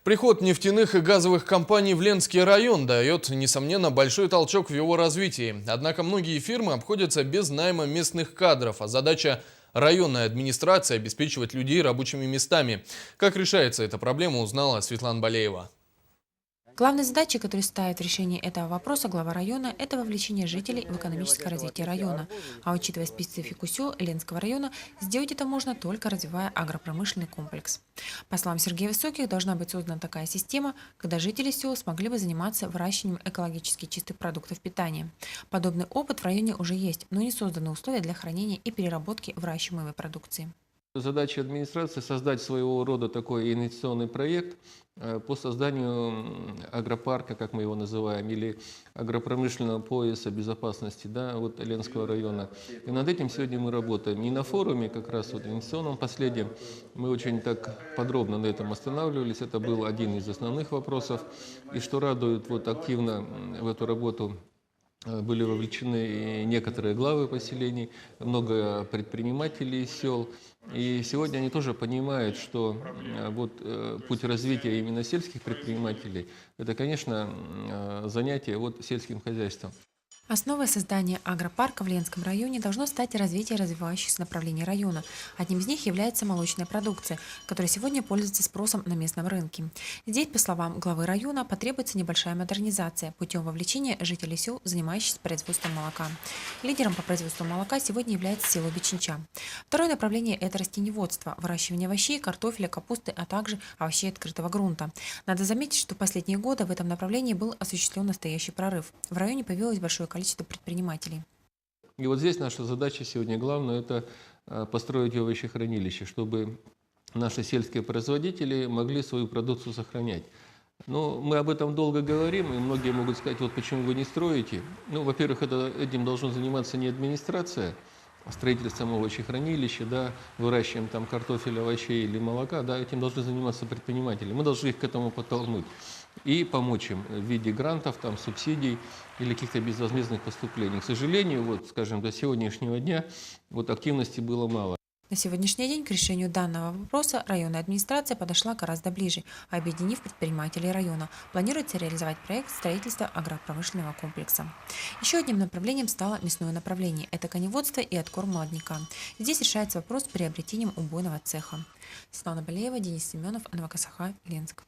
Приход нефтяных и газовых компаний в Ленский район дает, несомненно, большой толчок в его развитии. Однако многие фирмы обходятся без найма местных кадров, а задача районной администрации – обеспечивать людей рабочими местами. Как решается эта проблема, узнала Светлана Болеева. Главной задачей, которую ставит в решении этого вопроса глава района, это вовлечение жителей в экономическое развитие района. А учитывая специфику сел Ленского района, сделать это можно только развивая агропромышленный комплекс. По словам Сергея Высоких, должна быть создана такая система, когда жители сел смогли бы заниматься выращиванием экологически чистых продуктов питания. Подобный опыт в районе уже есть, но не созданы условия для хранения и переработки выращиваемой продукции. Задача администрации – создать своего рода такой инвестиционный проект по созданию агропарка, как мы его называем, или агропромышленного пояса безопасности, да, вот Ленского района. И над этим сегодня мы работаем. И на форуме, как раз вот инвестиционном последнем, мы очень так подробно на этом останавливались. Это был один из основных вопросов. И что радует, вот активно в эту работу были вовлечены и некоторые главы поселений, много предпринимателей из сел. И сегодня они тоже понимают, что вот путь развития именно сельских предпринимателей – это, конечно, занятие вот сельским хозяйством. Основой создания агропарка в Ленском районе должно стать развитие развивающихся направлений района. Одним из них является молочная продукция, которая сегодня пользуется спросом на местном рынке. Здесь, по словам главы района, потребуется небольшая модернизация путем вовлечения жителей сел, занимающихся производством молока. Лидером по производству молока сегодня является село Бичинча. Второе направление – это растениеводство, выращивание овощей, картофеля, капусты, а также овощей открытого грунта. Надо заметить, что в последние годы в этом направлении был осуществлен настоящий прорыв. В районе появилось большое количество предпринимателей. И вот здесь наша задача сегодня главная – это построить овощехранилище, чтобы наши сельские производители могли свою продукцию сохранять. Но мы об этом долго говорим, и многие могут сказать, вот почему вы не строите. Ну, во-первых, этим должна заниматься не администрация, строительством овощехранилища, да, выращиваем там картофеля, овощей или молока, да, этим должны заниматься предприниматели. Мы должны их к этому подтолкнуть и помочь им в виде грантов, там, субсидий или каких-то безвозмездных поступлений. К сожалению, вот, скажем, до сегодняшнего дня вот активности было мало. На сегодняшний день к решению данного вопроса районная администрация подошла гораздо ближе, объединив предпринимателей района. Планируется реализовать проект строительства агропромышленного комплекса. Еще одним направлением стало мясное направление – это коневодство и откорм молодняка. Здесь решается вопрос с приобретением убойного цеха. Светлана Болеева, Денис Семенов, Новокосаха, Ленск.